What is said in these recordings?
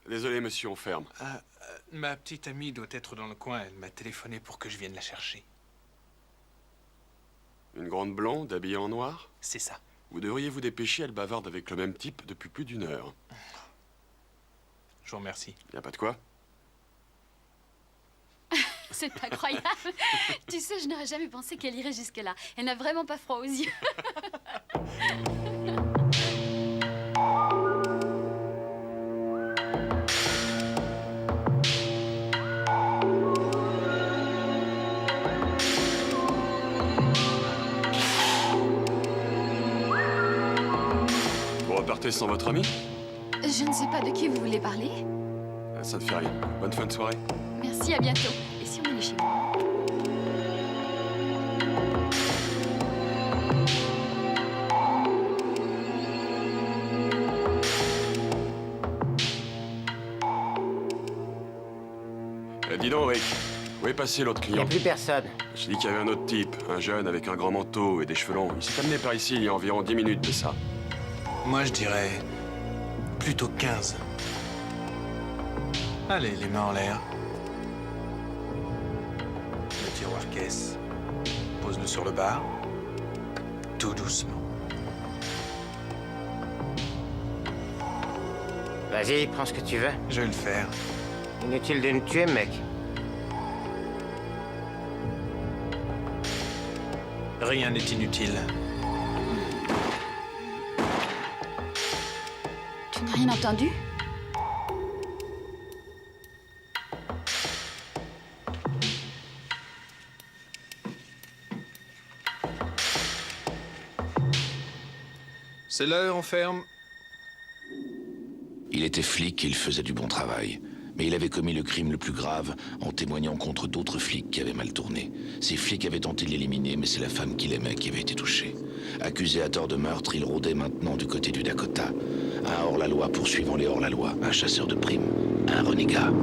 Désolé, monsieur, on ferme. Ma petite amie doit être dans le coin. Elle m'a téléphoné pour que je vienne la chercher. Une grande blonde, habillée en noir? C'est ça. Vous devriez vous dépêcher, elle bavarde avec le même type depuis plus d'1 heure. Je vous remercie. Y a pas de quoi? C'est incroyable. Tu sais, je n'aurais jamais pensé qu'elle irait jusque-là. Elle n'a vraiment pas froid aux yeux. Vous repartez sans votre ami? Je ne sais pas de qui vous voulez parler. Ça ne fait rien. Bonne fin de soirée. Merci, à bientôt. Et si on allait chez moi? Dis donc, Rick, où est passé l'autre Il n'y a client? plus personne. J'ai dit qu'il y avait un autre type, un jeune avec un grand manteau et des cheveux longs. Il s'est amené par ici il y a environ 10 minutes de ça. Moi, je dirais plutôt 15. Allez, les mains en l'air. Le tiroir caisse. Pose-le sur le bar. Tout doucement. Vas-y, prends ce que tu veux. Je vais le faire. Inutile de me tuer, mec. Rien n'est inutile. Tu n'as rien entendu? C'est l'heure, on ferme. Il était flic et il faisait du bon travail. Mais il avait commis le crime le plus grave en témoignant contre d'autres flics qui avaient mal tourné. Ces flics avaient tenté de l'éliminer, mais c'est la femme qu'il aimait qui avait été touchée. Accusé à tort de meurtre, il rôdait maintenant du côté du Dakota. Un hors-la-loi poursuivant les hors-la-loi, un chasseur de primes, un renégat.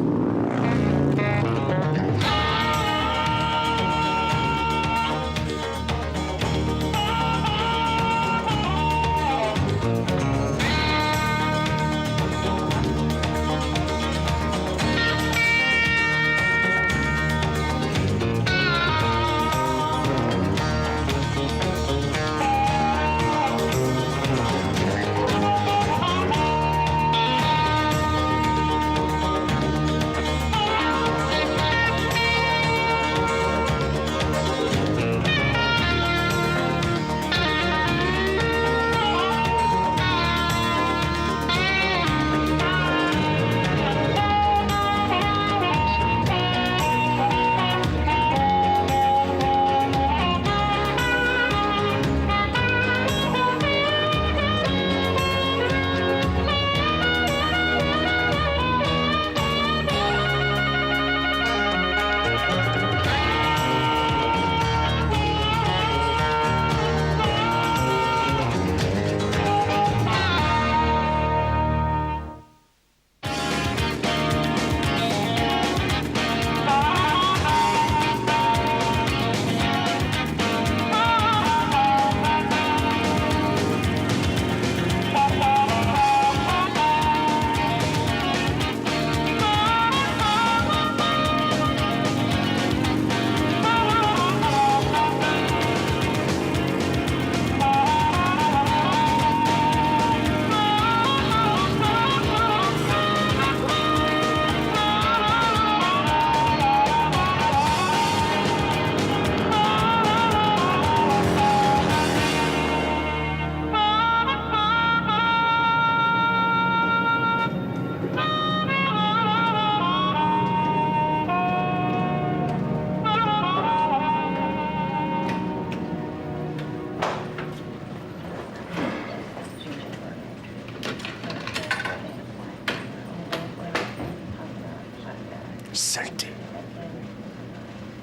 Saleté.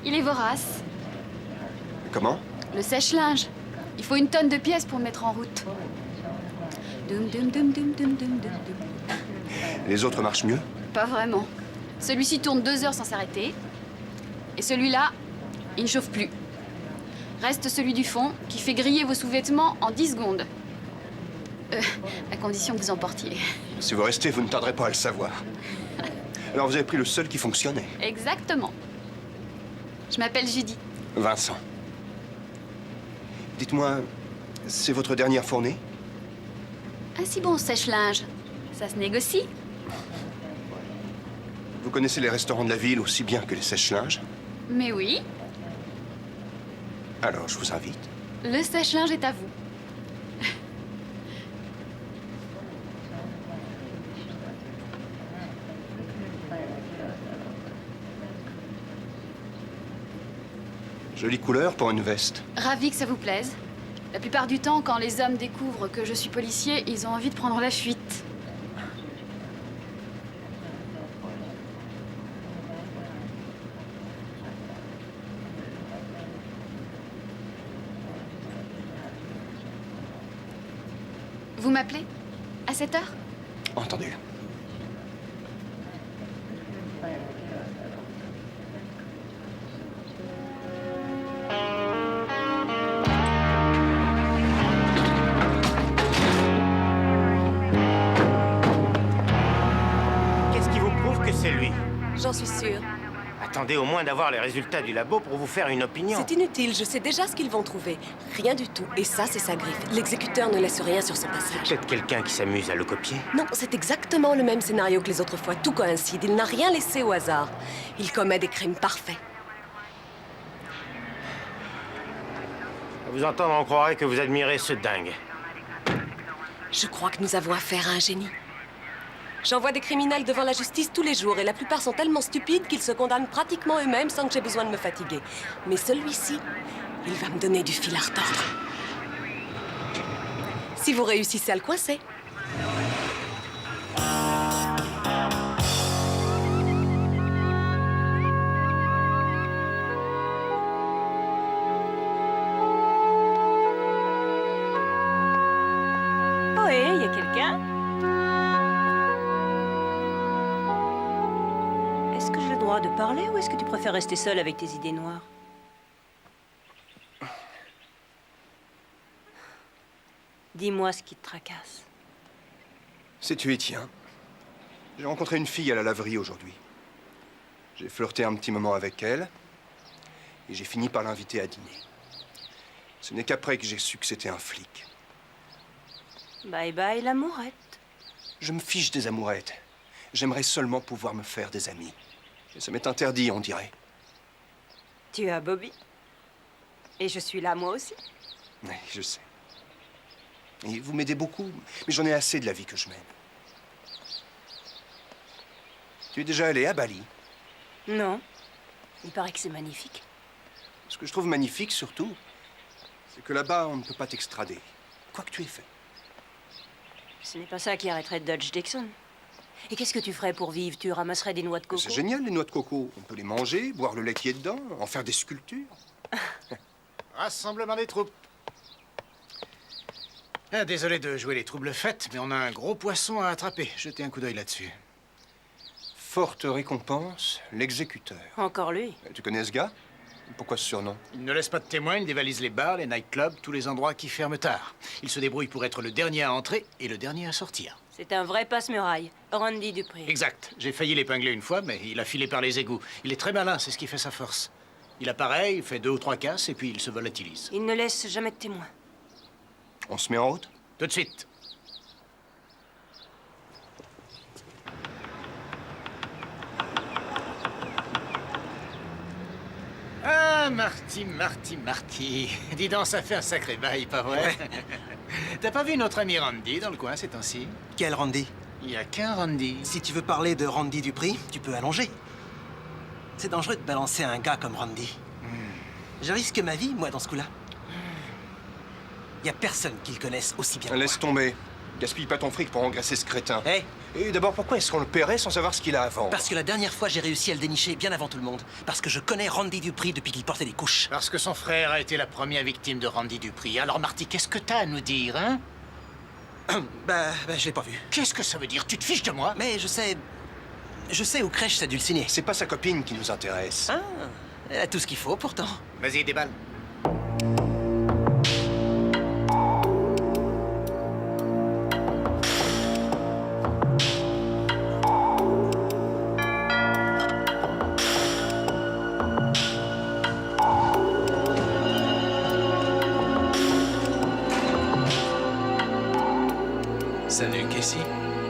Il est vorace. Comment? Le sèche-linge. Il faut 1 tonne de pièces pour le mettre en route. Dum dum dum dum dum dum dum dum. Les autres marchent mieux? Pas vraiment. Celui-ci tourne 2 heures sans s'arrêter. Et celui-là, il ne chauffe plus. Reste celui du fond, qui fait griller vos sous-vêtements en 10 secondes. À condition que vous en portiez. Si vous restez, vous ne tarderez pas à le savoir. Alors vous avez pris le seul qui fonctionnait. Exactement. Je m'appelle Judy. Vincent. Dites-moi, c'est votre dernière fournée? Un si bon sèche-linge. Ça se négocie. Vous connaissez les restaurants de la ville aussi bien que les sèche-linges? Mais oui, Alors, je vous invite. le sèche-linge est à vous. Jolie couleur pour une veste. Ravi que ça vous plaise. La plupart du temps, quand les hommes découvrent que je suis policier, ils ont envie de prendre la fuite. Vous m'appelez? À 7 heures? Entendu. Qu'est-ce qui vous prouve que c'est lui? J'en suis sûre. Attendez au moins d'avoir les résultats du labo pour vous faire une opinion. C'est inutile, je sais déjà ce qu'ils vont trouver. Rien du tout. Et ça, c'est sa griffe. L'exécuteur ne laisse rien sur son passage. Peut-être quelqu'un qui s'amuse à le copier. Non, c'est exactement le même scénario que les autres fois. Tout coïncide. Il n'a rien laissé au hasard. Il commet des crimes parfaits. À vous entendre, on croirait que vous admirez ce dingue. Je crois que nous avons affaire à un génie. J'envoie des criminels devant la justice tous les jours et la plupart sont tellement stupides qu'ils se condamnent pratiquement eux-mêmes sans que j'ai besoin de me fatiguer. Mais celui-ci, il va me donner du fil à retordre. Si vous réussissez à le coincer. Ohé, il y a quelqu'un? Est-ce que j'ai le droit de parler ou est-ce que tu préfères rester seule avec tes idées noires? Dis-moi ce qui te tracasse. C'est tu, tiens. J'ai rencontré une fille à la laverie aujourd'hui. J'ai flirté un petit moment avec elle et j'ai fini par l'inviter à dîner. Ce n'est qu'après que j'ai su que c'était un flic. Bye bye l'amourette. Je me fiche des amourettes. J'aimerais seulement pouvoir me faire des amis. Et ça m'est interdit, on dirait. Tu as Bobby. Et je suis là moi aussi. Oui, je sais. Et vous m'aidez beaucoup, mais j'en ai assez de la vie que je mène. Tu es déjà allé à Bali? Non. Il paraît que c'est magnifique. Ce que je trouve magnifique, surtout, c'est que là-bas, on ne peut pas t'extrader. Quoi que tu aies fait. Ce n'est pas ça qui arrêterait Dodge Dixon. Et qu'est-ce que tu ferais pour vivre? Tu ramasserais des noix de coco? C'est génial, les noix de coco. On peut les manger, boire le lait qui est dedans, en faire des sculptures. Rassemblement des troupes. Ah, désolé de jouer les troubles fêtes, mais on a un gros poisson à attraper. Jetez un coup d'œil là-dessus. Forte récompense, l'exécuteur. Encore lui. Tu connais ce gars? Pourquoi ce surnom? Il ne laisse pas de témoins, il dévalise les bars, les nightclubs, tous les endroits qui ferment tard. Il se débrouille pour être le dernier à entrer et le dernier à sortir. C'est un vrai passe-muraille. Randy Dupré. Exact. J'ai failli l'épingler une fois, mais il a filé par les égouts. Il est très malin, c'est ce qui fait sa force. Il apparaît, il fait 2 ou 3 casses et puis il se volatilise. Il ne laisse jamais de témoins. On se met en route? Tout de suite. Ah, Marty. Dis donc, ça fait un sacré bail, pas vrai? T'as pas vu notre ami Randy dans le coin ces temps-ci? Quel Randy? Il y a qu'un Randy. Si tu veux parler de Randy Dupree, tu peux allonger. C'est dangereux de balancer un gars comme Randy. Je risque ma vie, moi, dans ce coup-là. Y a personne qui le connaisse aussi bien que Laisse tomber. Gaspille pas ton fric pour engraisser ce crétin. moi. Hey, Et d'abord, pourquoi est-ce qu'on le paierait sans savoir ce qu'il a à vendre? parce que la dernière fois, j'ai réussi à le dénicher bien avant tout le monde. Parce que je connais Randy Dupree depuis qu'il portait des couches. Parce que son frère a été la première victime de Randy Dupree. Alors, Marty, qu'est-ce que t'as à nous dire, hein? Bah, je l'ai pas vu. Qu'est-ce que ça veut dire? Tu te fiches de moi? Mais je sais où crèche sa dulcinée. C'est pas sa copine qui nous intéresse. Ah, elle a tout ce qu'il faut, pourtant. Vas-y, déballe.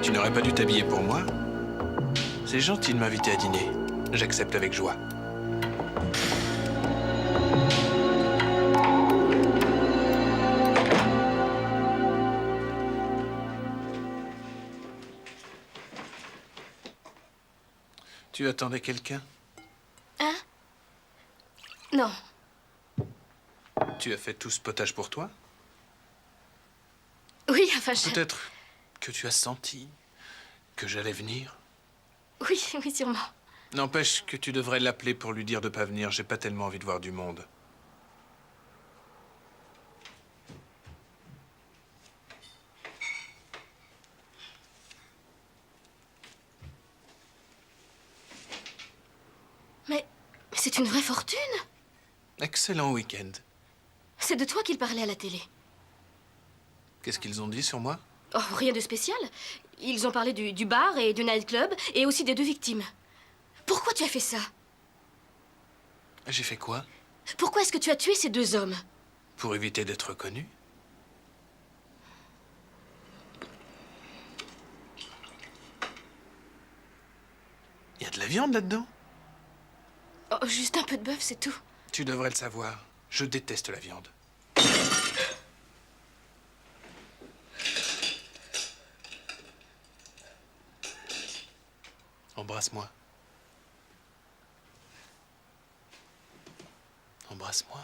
Tu n'aurais pas dû t'habiller pour moi? C'est gentil de m'inviter à dîner. J'accepte avec joie. Tu attendais quelqu'un? Hein? Non. Tu as fait tout ce potage pour toi? Oui, enfin, je... Peut-être que tu as senti que j'allais venir? Oui, oui, sûrement. N'empêche que tu devrais l'appeler pour lui dire de pas venir. J'ai pas tellement envie de voir du monde. Mais c'est une vraie fortune. Excellent week-end. C'est de toi qu'ils parlaient à la télé. Qu'est-ce qu'ils ont dit sur moi? Oh, rien de spécial. Ils ont parlé du bar et du nightclub et aussi des 2 victimes. Pourquoi tu as fait ça? J'ai fait quoi? Pourquoi est-ce que tu as tué ces 2 hommes? Pour éviter d'être reconnu. Il y a de la viande là-dedans? Oh, juste un peu de bœuf, c'est tout. Tu devrais le savoir. Je déteste la viande. Embrasse-moi. Embrasse-moi.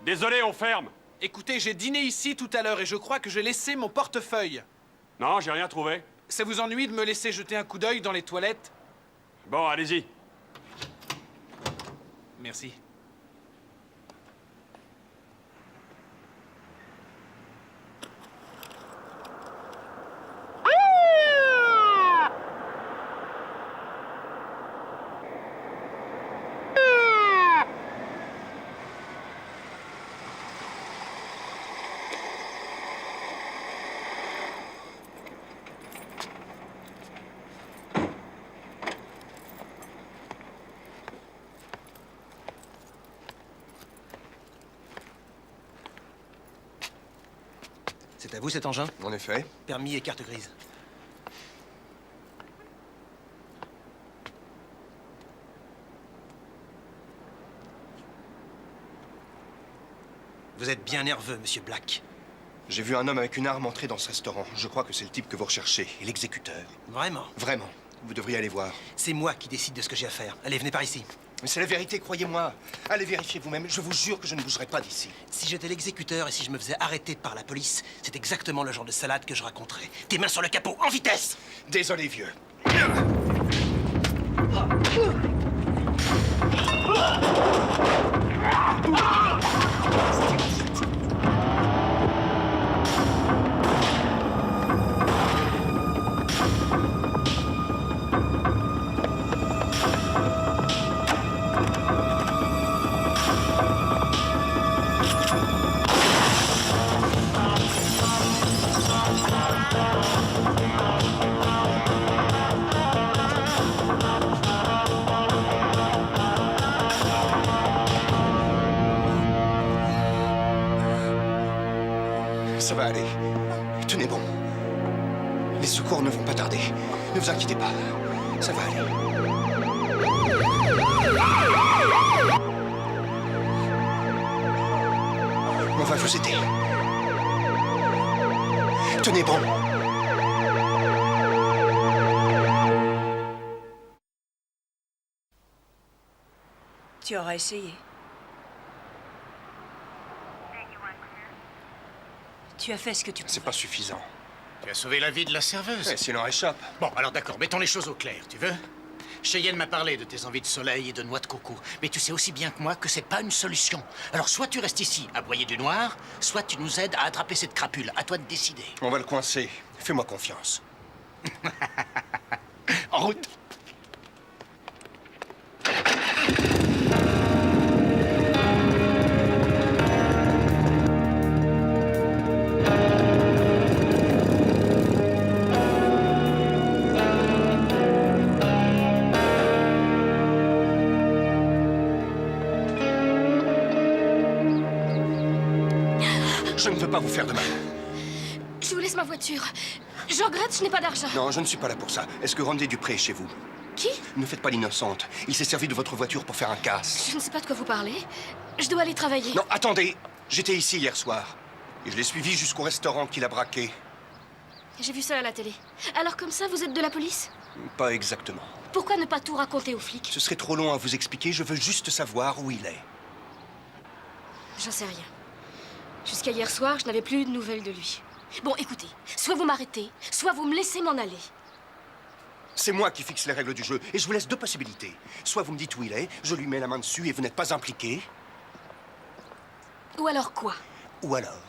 Désolé, on ferme. Écoutez, j'ai dîné ici tout à l'heure et je crois que j'ai laissé mon portefeuille. Non, j'ai rien trouvé. Ça vous ennuie de me laisser jeter un coup d'œil dans les toilettes? Bon, allez-y. Merci. C'est à vous cet engin? En effet. Permis et carte grise. Vous êtes bien nerveux, monsieur Black. J'ai vu un homme avec une arme entrer dans ce restaurant. Je crois que c'est le type que vous recherchez. Et l'exécuteur. Vraiment? Vraiment. Vous devriez aller voir. C'est moi qui décide de ce que j'ai à faire. Allez, venez par ici. Mais c'est la vérité, croyez-moi. Allez vérifier vous-même. Je vous jure que je ne bougerai pas d'ici. Si j'étais l'exécuteur et si je me faisais arrêter par la police, c'est exactement le genre de salade que je raconterais. Tes mains sur le capot, en vitesse! Désolé, vieux. Ça va aller. Tenez bon. Les secours ne vont pas tarder. Ne vous inquiétez pas. Ça va aller. On va vous aider. Tenez bon. Tu auras essayé. Tu as fait ce que tu pouvais. C'est pas suffisant. Tu as sauvé la vie de la serveuse. S'il en réchappe. Bon, alors d'accord, mettons les choses au clair, tu veux? Cheyenne m'a parlé de tes envies de soleil et de noix de coco. Mais tu sais aussi bien que moi que c'est pas une solution. Alors soit tu restes ici à broyer du noir, soit tu nous aides à attraper cette crapule. À toi de décider. On va le coincer. Fais-moi confiance. En route. Je ne veux pas vous faire de mal. Je vous laisse ma voiture. Je regrette, je n'ai pas d'argent. Non, je ne suis pas là pour ça. Est-ce que Randy Dupré est chez vous? Qui? Ne faites pas l'innocente. Il s'est servi de votre voiture pour faire un casse. Je ne sais pas de quoi vous parlez. Je dois aller travailler. Non, attendez. J'étais ici hier soir. Et je l'ai suivi jusqu'au restaurant qu'il a braqué. J'ai vu ça à la télé. Alors comme ça, vous êtes de la police? Pas exactement. Pourquoi ne pas tout raconter aux flics? Ce serait trop long à vous expliquer. Je veux juste savoir où il est. J'en sais rien. Jusqu'à hier soir, je n'avais plus de nouvelles de lui. Bon, écoutez, soit vous m'arrêtez, soit vous me laissez m'en aller. C'est moi qui fixe les règles du jeu. Et je vous laisse deux possibilités. Soit vous me dites où il est, je lui mets la main dessus et vous n'êtes pas impliqué. Ou alors quoi? Ou alors,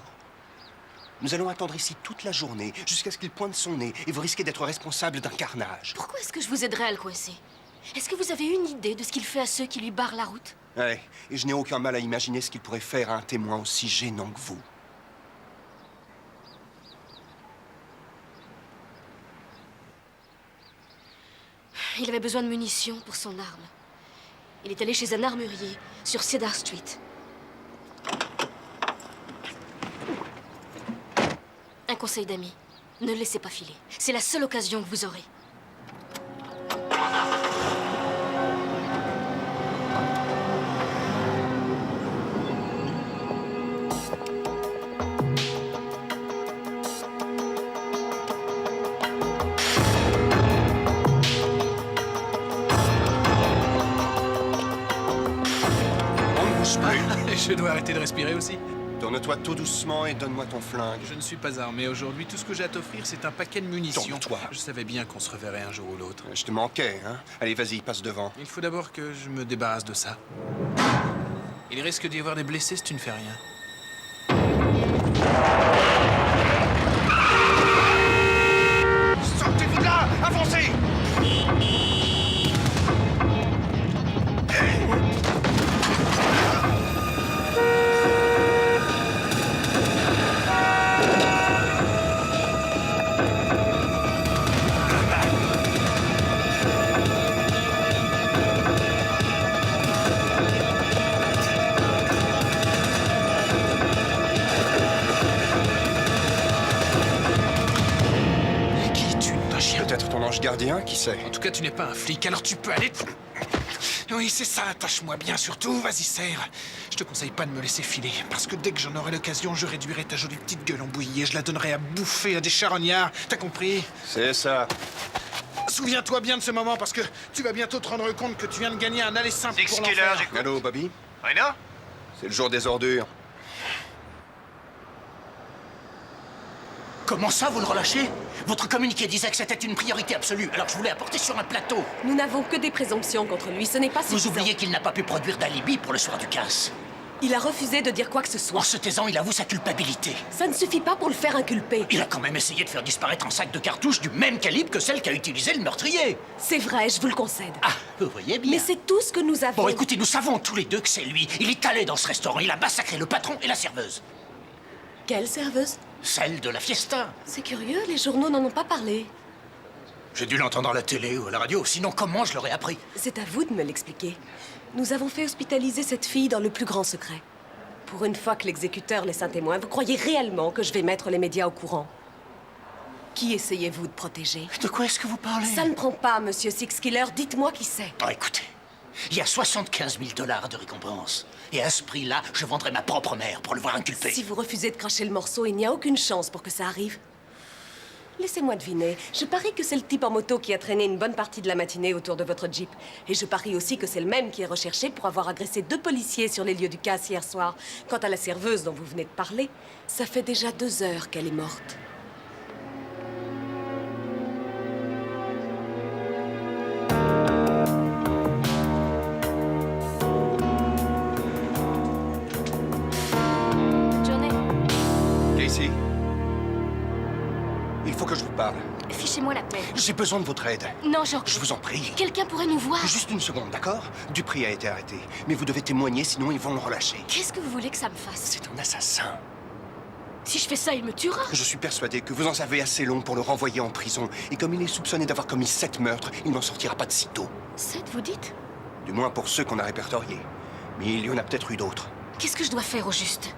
nous allons attendre ici toute la journée jusqu'à ce qu'il pointe son nez et vous risquez d'être responsable d'un carnage. Pourquoi est-ce que je vous aiderais à le coincer? Est-ce que vous avez une idée de ce qu'il fait à ceux qui lui barrent la route? Ouais, et je n'ai aucun mal à imaginer ce qu'il pourrait faire à un témoin aussi gênant que vous. Il avait besoin de munitions pour son arme. Il est allé chez un armurier sur Cedar Street. Un conseil d'ami, ne le laissez pas filer. C'est la seule occasion que vous aurez. Je dois arrêter de respirer aussi. Tourne-toi tout doucement et donne-moi ton flingue. Je ne suis pas armé aujourd'hui. Tout ce que j'ai à t'offrir, c'est un paquet de munitions. Tourne-toi. Je savais bien qu'on se reverrait un jour ou l'autre. Je te manquais, hein? Allez, vas-y, passe devant. Il faut d'abord que je me débarrasse de ça. Il risque d'y avoir des blessés si tu ne fais rien. Sortez-vous de là! Avancez! Peut-être ton ange gardien, qui sait? En tout cas, tu n'es pas un flic, alors tu peux aller... Oui, c'est ça, attache-moi bien surtout, vas-y, serre. Je te conseille pas de me laisser filer, parce que dès que j'en aurai l'occasion, je réduirai ta jolie petite gueule en bouillie et je la donnerai à bouffer à des charognards, t'as compris? C'est ça. Souviens-toi bien de ce moment, parce que tu vas bientôt te rendre compte que tu viens de gagner un aller simple pour l'enfer. Allô, Bobby? Rena? C'est le jour des ordures. Comment ça, vous le relâchez? Votre communiqué disait que c'était une priorité absolue, alors je voulais apporter sur un plateau. Nous n'avons que des présomptions contre lui, ce n'est pas suffisant. Vous oubliez qu'il n'a pas pu produire d'alibi pour le soir du casse. Il a refusé de dire quoi que ce soit. En se taisant, il avoue sa culpabilité. Ça ne suffit pas pour le faire inculper. Il a quand même essayé de faire disparaître un sac de cartouches du même calibre que celle qu'a utilisé le meurtrier. C'est vrai, je vous le concède. Ah, vous voyez bien. Mais c'est tout ce que nous avons. Bon, écoutez, nous savons tous les deux que c'est lui. Il est allé dans ce restaurant, il a massacré le patron et la serveuse. Quelle serveuse? Celle de la fiesta. C'est curieux, les journaux n'en ont pas parlé. J'ai dû l'entendre à la télé ou à la radio, sinon comment je l'aurais appris? C'est à vous de me l'expliquer. Nous avons fait hospitaliser cette fille dans le plus grand secret. Pour une fois que l'exécuteur laisse un témoin, vous croyez réellement que je vais mettre les médias au courant? Qui essayez-vous de protéger? De quoi est-ce que vous parlez? Ça ne prend pas, monsieur Sixkiller. Dites-moi qui c'est. Ah, écoutez, il y a 75 000 $ de récompense. Et à ce prix-là, je vendrai ma propre mère pour le voir inculpé. Si vous refusez de cracher le morceau, il n'y a aucune chance pour que ça arrive. Laissez-moi deviner. Je parie que c'est le type en moto qui a traîné une bonne partie de la matinée autour de votre Jeep. Et je parie aussi que c'est le même qui est recherché pour avoir agressé 2 policiers sur les lieux du casse hier soir. Quant à la serveuse dont vous venez de parler, ça fait déjà 2 heures qu'elle est morte. Johnny, Casey, il faut que je vous parle. fichez-moi la paix. J'ai besoin de votre aide. Non, Georges. Je vous en prie. Quelqu'un pourrait nous voir. Juste une seconde, d'accord? Dupree a été arrêté. Mais vous devez témoigner, sinon ils vont le relâcher. Qu'est-ce que vous voulez que ça me fasse? C'est un assassin. Si je fais ça, il me tuera. Je suis persuadé que vous en savez assez long pour le renvoyer en prison. Et comme il est soupçonné d'avoir commis 7 meurtres, il n'en sortira pas de sitôt. 7, vous dites? Du moins pour ceux qu'on a répertoriés. Mais il y en a peut-être eu d'autres. Qu'est-ce que je dois faire au juste?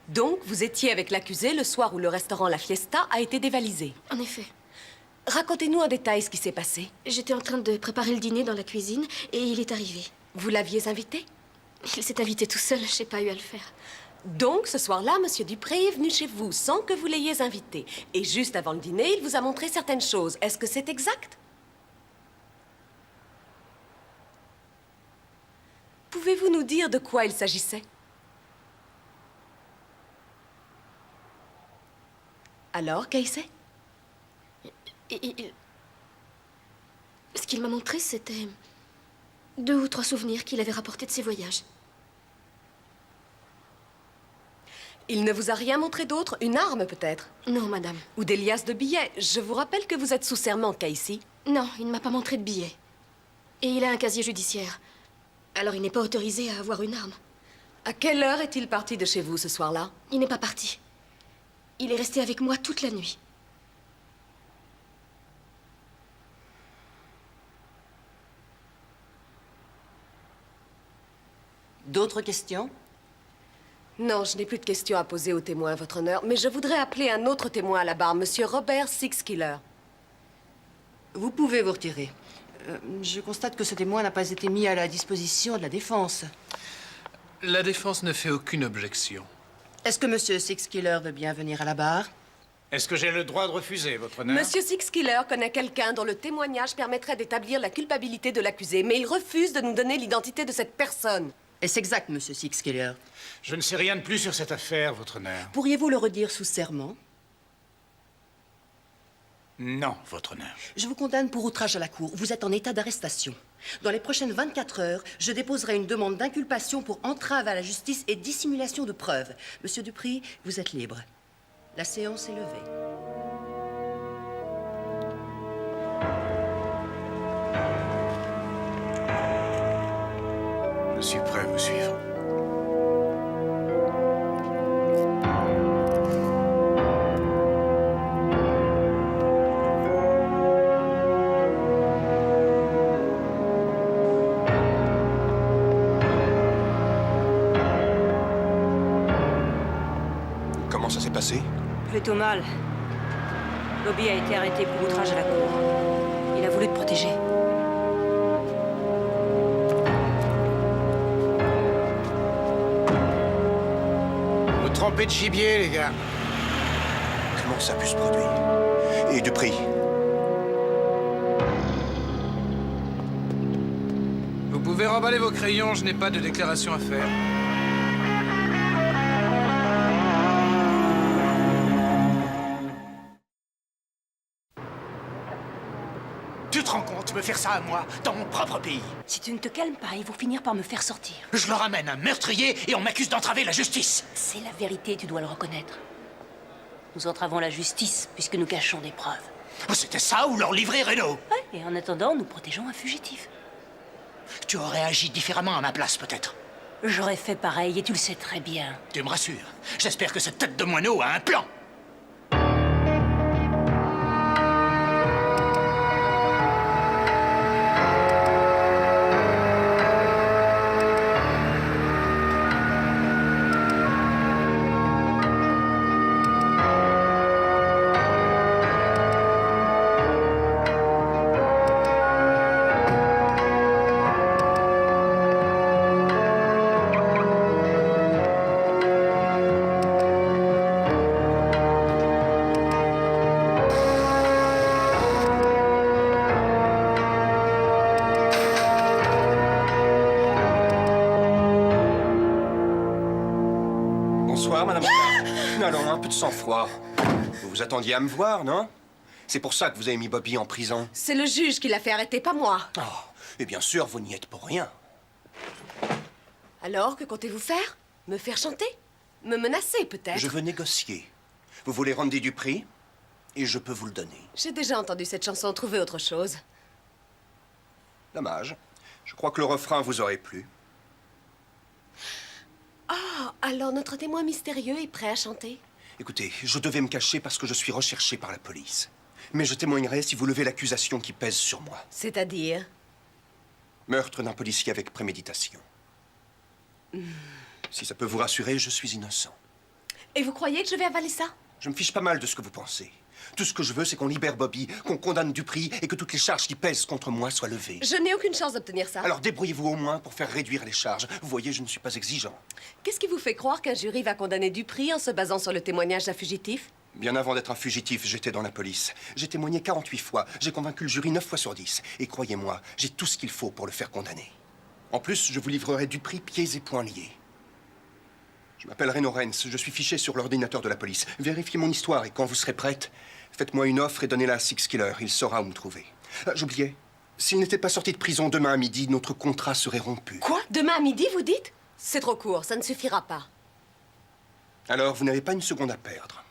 Donc, vous étiez avec l'accusé le soir où le restaurant La Fiesta a été dévalisé. En effet. Racontez-nous en détail ce qui s'est passé. J'étais en train de préparer le dîner dans la cuisine et il est arrivé. Vous l'aviez invité? Il s'est invité tout seul, j'ai pas eu à le faire. Donc, ce soir-là, Monsieur Dupré est venu chez vous sans que vous l'ayez invité. Et juste avant le dîner, il vous a montré certaines choses. Est-ce que c'est exact? Pouvez-vous nous dire de quoi il s'agissait? Alors, Casey? Ce qu'il m'a montré, c'était 2 ou 3 souvenirs qu'il avait rapportés de ses voyages. Il ne vous a rien montré d'autre? Une arme, peut-être? Non, madame. Ou des liasses de billets? Je vous rappelle que vous êtes sous serment, Casey. Non, il ne m'a pas montré de billets. Et il a un casier judiciaire. Alors il n'est pas autorisé à avoir une arme. À quelle heure est-il parti de chez vous ce soir-là? Il n'est pas parti. Il est resté avec moi toute la nuit. D'autres questions? Non, je n'ai plus de questions à poser au témoin, votre honneur, mais je voudrais appeler un autre témoin à la barre, Monsieur Robert Sixkiller. Vous pouvez vous retirer. Je constate que ce témoin n'a pas été mis à la disposition de la défense. La défense ne fait aucune objection. Est-ce que Monsieur Sixkiller veut bien venir à la barre? Est-ce que j'ai le droit de refuser, votre honneur? Monsieur Sixkiller connaît quelqu'un dont le témoignage permettrait d'établir la culpabilité de l'accusé, mais il refuse de nous donner l'identité de cette personne. Est-ce exact, Monsieur Sixkiller? Je ne sais rien de plus sur cette affaire, votre honneur. Pourriez-vous le redire sous serment? Non, votre honneur. Je vous condamne pour outrage à la cour. Vous êtes en état d'arrestation. Dans les prochaines 24 heures, je déposerai une demande d'inculpation pour entrave à la justice et dissimulation de preuves. Monsieur Dupré, vous êtes libre. La séance est levée. Je suis prêt à vous suivre. Comment ça s'est passé? Plutôt mal. Bobby a été arrêté pour outrage à la cour. Il a voulu te protéger. Vous trempez de gibier, les gars. Comment ça a pu se produire? Et Dupree? Vous pouvez remballer vos crayons, je n'ai pas de déclaration à faire. tu veux faire ça à moi, dans mon propre pays? Si tu ne te calmes pas, ils vont finir par me faire sortir. Je leur amène un meurtrier et on m'accuse d'entraver la justice. C'est la vérité, tu dois le reconnaître. Nous entravons la justice puisque nous cachons des preuves. Oh, c'était ça ou leur livrer Renault? Ouais, et en attendant, nous protégeons un fugitif. Tu aurais agi différemment à ma place, peut-être. J'aurais fait pareil et tu le sais très bien. Tu me rassures. J'espère que cette tête de moineau a un plan. Bonsoir, madame Clark. Allons, un peu de sang-froid. Vous vous attendiez à me voir, non? C'est pour ça que vous avez mis Bobby en prison. C'est le juge qui l'a fait arrêter, pas moi. Oh, et bien sûr, vous n'y êtes pour rien. Alors, que comptez-vous faire? Me faire chanter? Me menacer, peut-être? Je veux négocier. Vous voulez Randy Dupree? Et je peux vous le donner. J'ai déjà entendu cette chanson, trouvez autre chose. Dommage. Je crois que le refrain vous aurait plu. Ah, alors notre témoin mystérieux est prêt à chanter? Écoutez, je devais me cacher parce que je suis recherché par la police. Mais je témoignerai si vous levez l'accusation qui pèse sur moi. C'est-à-dire? Meurtre d'un policier avec préméditation. Si ça peut vous rassurer, je suis innocent. Et vous croyez que je vais avaler ça? Je me fiche pas mal de ce que vous pensez. Tout ce que je veux, c'est qu'on libère Bobby, qu'on condamne Dupree et que toutes les charges qui pèsent contre moi soient levées. Je n'ai aucune chance d'obtenir ça. Alors débrouillez-vous au moins pour faire réduire les charges. Vous voyez, je ne suis pas exigeant. Qu'est-ce qui vous fait croire qu'un jury va condamner Dupree en se basant sur le témoignage d'un fugitif? Bien avant d'être un fugitif, j'étais dans la police. J'ai témoigné 48 fois. J'ai convaincu le jury 9 fois sur 10. Et croyez-moi, j'ai tout ce qu'il faut pour le faire condamner. En plus, je vous livrerai Dupree pieds et poings liés. Je m'appelle Reno Rens. Je suis fiché sur l'ordinateur de la police. Vérifiez mon histoire et quand vous serez prête, faites-moi une offre et donnez-la à Six Killer. Il saura où me trouver. J'oubliais. S'il n'était pas sorti de prison demain à midi, notre contrat serait rompu. Quoi? Demain à midi, vous dites? C'est trop court, ça ne suffira pas. Alors, vous n'avez pas une seconde à perdre.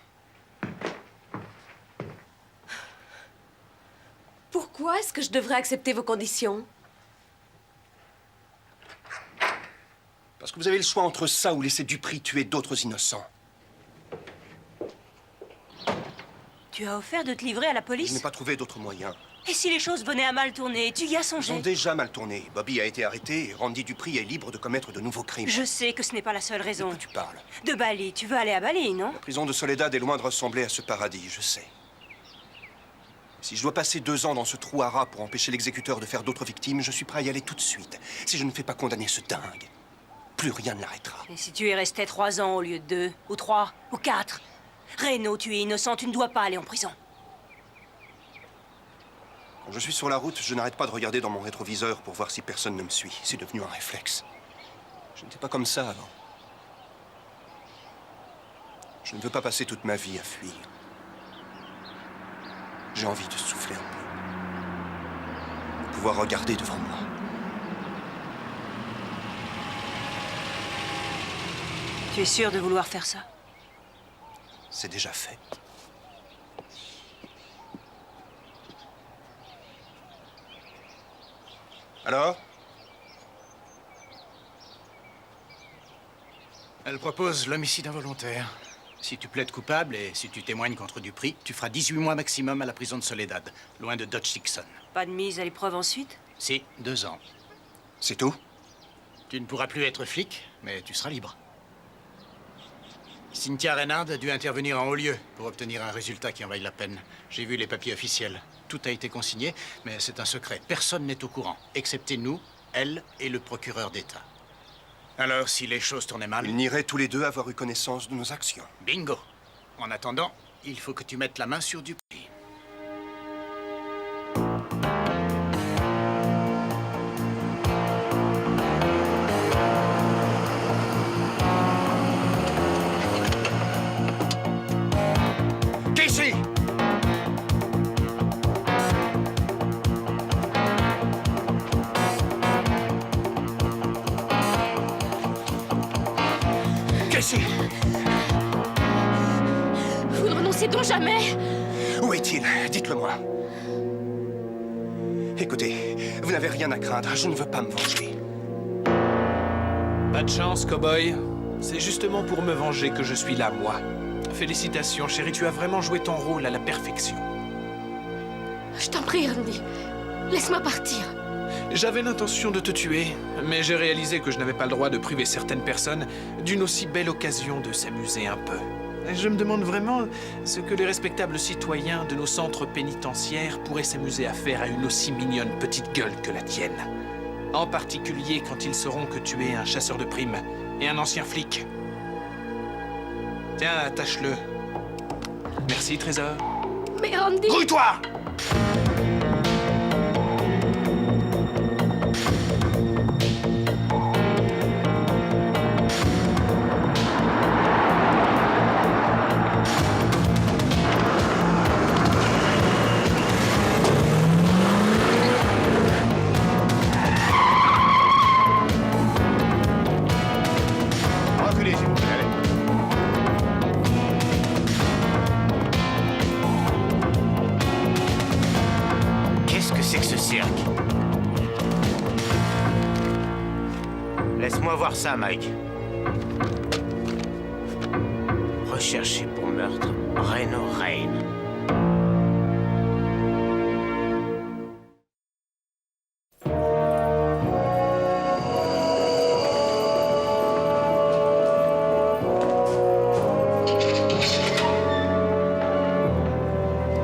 Pourquoi est-ce que je devrais accepter vos conditions? Parce que vous avez le choix entre ça ou laisser Dupree tuer d'autres innocents. Tu as offert de te livrer à la Je police? n'ai pas trouvé d'autre moyen. Et si les choses venaient à mal tourner, tu y as Ils songé? ont déjà mal tourné. Bobby a été arrêté et Randy Dupree est libre de commettre de nouveaux crimes. Je sais que ce n'est pas la seule raison. De quoi tu parles? De Bali, tu veux aller à Bali, non? La prison de Soledad est loin de ressembler à ce paradis, je sais. Si je dois passer 2 ans dans ce trou à rats pour empêcher l'exécuteur de faire d'autres victimes, je suis prêt à y aller tout de suite. Si je ne fais pas condamner ce dingue, plus rien ne l'arrêtera. Et si tu y restais 3 ans au lieu de 2, ou 3, ou 4? Reno, tu es innocent, tu ne dois pas aller en prison. Quand je suis sur la route, je n'arrête pas de regarder dans mon rétroviseur pour voir si personne ne me suit. C'est devenu un réflexe. Je n'étais pas comme ça avant. Je ne veux pas passer toute ma vie à fuir. J'ai envie de souffler un peu. De pouvoir regarder devant moi. Tu es sûr de vouloir faire ça? C'est déjà fait. Alors? Elle propose l'homicide involontaire. Si tu plaides coupable et si tu témoignes contre Dupree, tu feras 18 mois maximum à la prison de Soledad, loin de Dodge Dixon. Pas de mise à l'épreuve ensuite? Si, 2 ans. C'est tout? Tu ne pourras plus être flic, mais tu seras libre. Cynthia Reynard a dû intervenir en haut lieu pour obtenir un résultat qui en vaille la peine. J'ai vu les papiers officiels. Tout a été consigné, mais c'est un secret. Personne n'est au courant, excepté nous, elle et le procureur d'État. Alors, si les choses tournaient mal... Ils n'iraient tous les deux avoir eu connaissance de nos actions. Bingo! En attendant, il faut que tu mettes la main sur Dupree. Casey! laisser. Vous ne renoncez donc jamais? Où est-il? Dites-le-moi. Écoutez, vous n'avez rien à craindre. Je ne veux pas me venger. Pas de chance, cow-boy. C'est justement pour me venger que je suis là, moi. Félicitations, chérie, tu as vraiment joué ton rôle à la perfection. Je t'en prie, Randy. Laisse-moi partir. J'avais l'intention de te tuer, mais j'ai réalisé que je n'avais pas le droit de priver certaines personnes d'une aussi belle occasion de s'amuser un peu. Et je me demande vraiment ce que les respectables citoyens de nos centres pénitentiaires pourraient s'amuser à faire à une aussi mignonne petite gueule que la tienne. En particulier quand ils sauront que tu es un chasseur de primes et un ancien flic. Tiens, attache-le. Merci, Trésor. Mais Randy... Grouille-toi! Reculez, s'il vous plaît, allez. Qu'est-ce que c'est que ce cirque? Laisse-moi voir ça, Mike. Recherché pour meurtre, Reno Rain.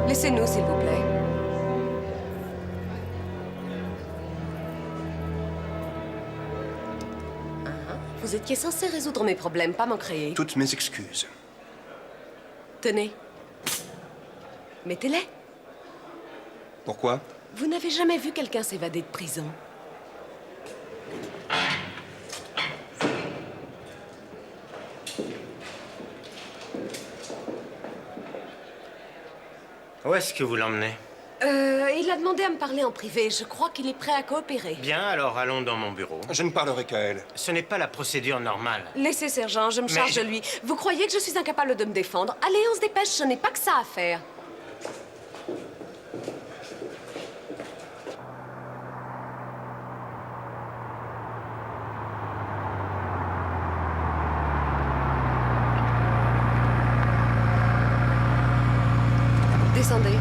Laissez-nous, s'il vous plaît. Vous étiez censé résoudre mes problèmes, pas m'en créer. Toutes mes excuses. Tenez. Mettez-les. Pourquoi? Vous n'avez jamais vu quelqu'un s'évader de prison? Où est-ce que vous l'emmenez? Il a demandé à me parler en privé. Je crois qu'il est prêt à coopérer. Bien, alors allons dans mon bureau. Je ne parlerai qu'à elle. Ce n'est pas la procédure normale. Laissez, sergent, je me charge de lui. Vous croyez que je suis incapable de me défendre? Allez, on se dépêche, je n'ai pas que ça à faire. Descendez.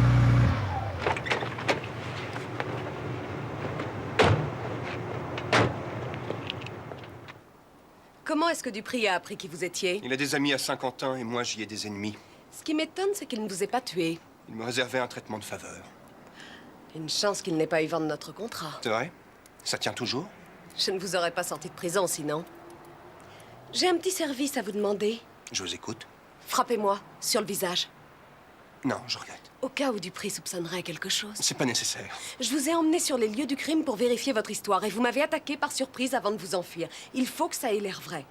Comment est-ce que Dupri a appris qui vous étiez? Il a des amis à Saint-Quentin et moi j'y ai des ennemis. Ce qui m'étonne, c'est qu'il ne vous ait pas tué. Il me réservait un traitement de faveur. Une chance qu'il n'ait pas eu vent de notre contrat. C'est vrai? Ça tient toujours? Je ne vous aurais pas sorti de prison sinon. J'ai un petit service à vous demander. Je vous écoute. Frappez-moi sur le visage. Non, je regrette. Au cas où Dupri soupçonnerait quelque chose. C'est pas nécessaire. Je vous ai emmené sur les lieux du crime pour vérifier votre histoire et vous m'avez attaqué par surprise avant de vous enfuir. Il faut que ça ait l'air vrai.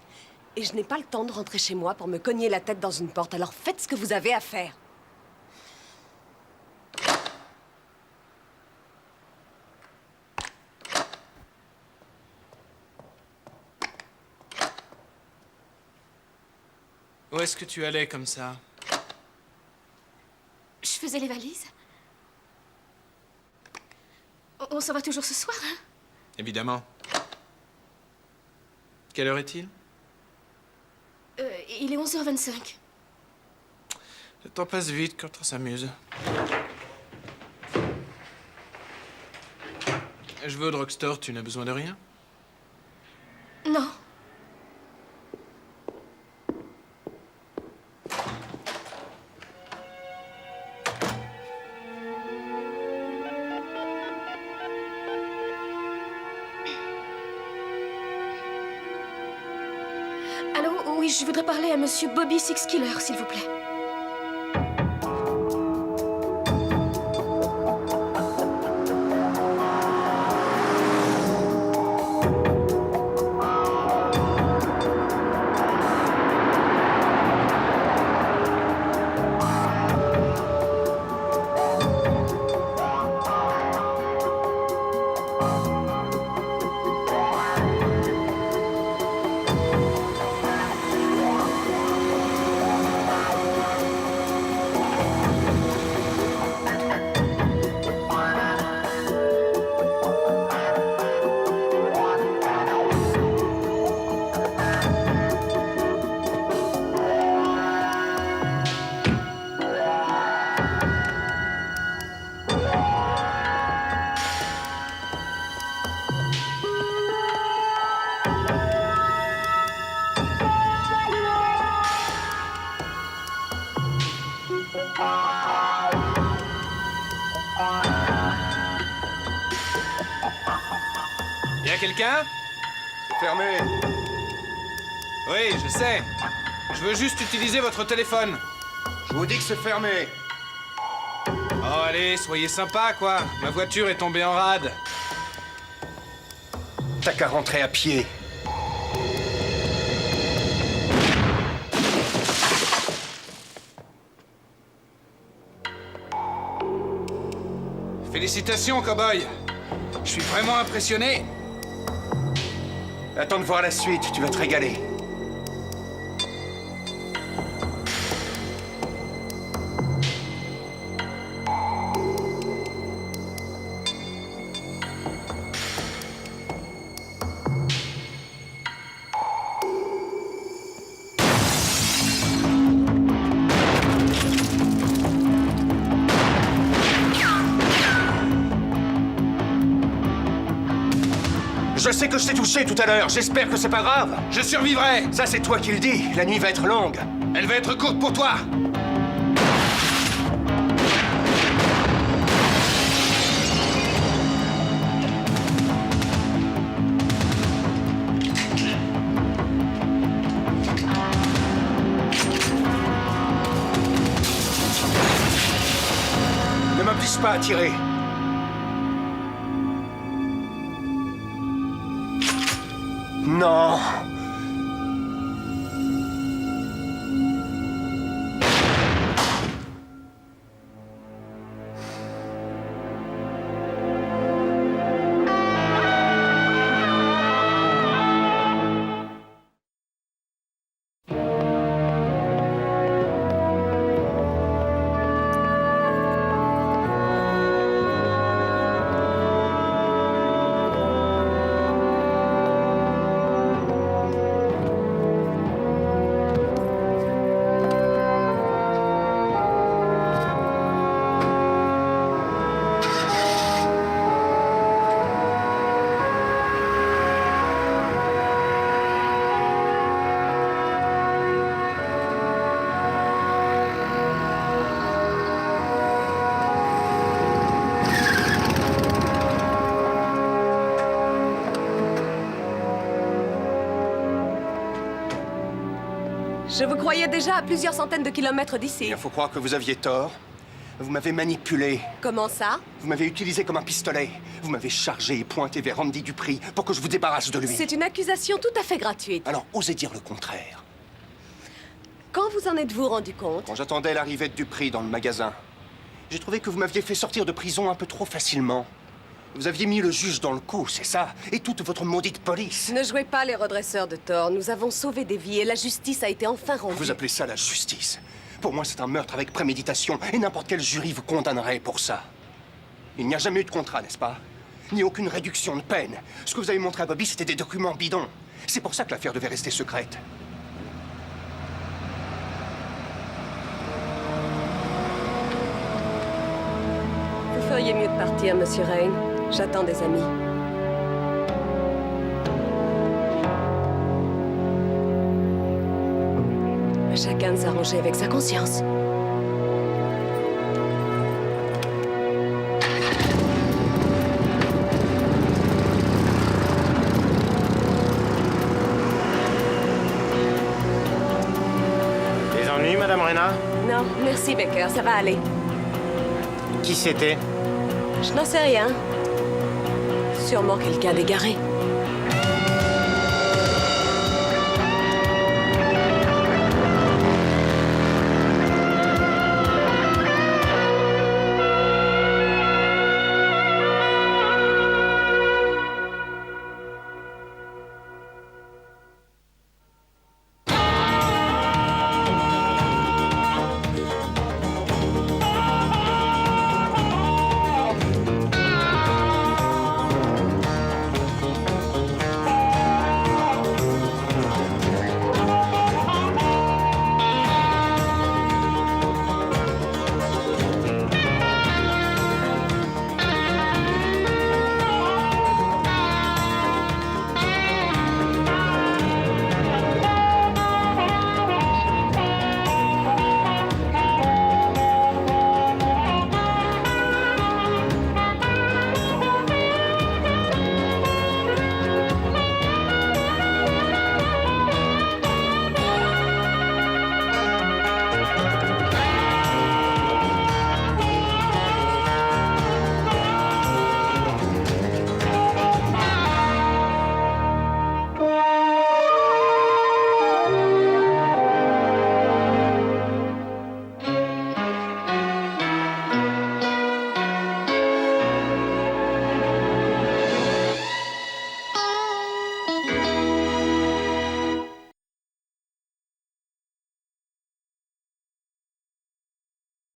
Et je n'ai pas le temps de rentrer chez moi pour me cogner la tête dans une porte, alors faites ce que vous avez à faire. Où est-ce que tu allais comme ça? Je faisais les valises. On s'en va toujours ce soir, hein? Évidemment. Quelle heure est-il? Il est 11h25. Le temps passe vite quand on s'amuse. Je veux au drugstore, tu n'as besoin de rien? Non. Allô, oui, je voudrais parler à Monsieur Bobby Sixkiller, s'il vous plaît. Y a quelqu'un? C'est fermé. Oui, je sais. Je veux juste utiliser votre téléphone. Je vous dis que c'est fermé. Oh, allez, soyez sympa, quoi. Ma voiture est tombée en rade. T'as qu'à rentrer à pied. Félicitations, cow-boy. Je suis vraiment impressionné. Attends de voir la suite, tu vas te régaler. Je sais que je t'ai touché tout à l'heure, j'espère que c'est pas grave. Je survivrai. Ça, c'est toi qui le dis, la nuit va être longue. Elle va être courte pour toi. Ne m'oblige pas à tirer. Non. Je vous croyais déjà à plusieurs centaines de kilomètres d'ici. Il faut croire que vous aviez tort. Vous m'avez manipulé. Comment ça? Vous m'avez utilisé comme un pistolet. Vous m'avez chargé et pointé vers Randy Dupree pour que je vous débarrasse de lui. C'est une accusation tout à fait gratuite. Alors, osez dire le contraire. Quand vous en êtes-vous rendu compte? Quand j'attendais l'arrivée de Dupree dans le magasin, j'ai trouvé que vous m'aviez fait sortir de prison un peu trop facilement. Vous aviez mis le juge dans le coup, c'est ça? Et toute votre maudite police. Ne jouez pas les redresseurs de tort. Nous avons sauvé des vies et la justice a été enfin rendue. Vous appelez ça la justice? Pour moi, c'est un meurtre avec préméditation et n'importe quel jury vous condamnerait pour ça. Il n'y a jamais eu de contrat, n'est-ce pas? Ni aucune réduction de peine. Ce que vous avez montré à Bobby, c'était des documents bidons. C'est pour ça que l'affaire devait rester secrète. Vous feriez mieux de partir, Monsieur Rain. J'attends des amis. À chacun de s'arranger avec sa conscience. Des ennuis, Madame Rena? Non, merci, Baker, ça va aller. Qui c'était? Je n'en sais rien. Sûrement quelqu'un d'égaré.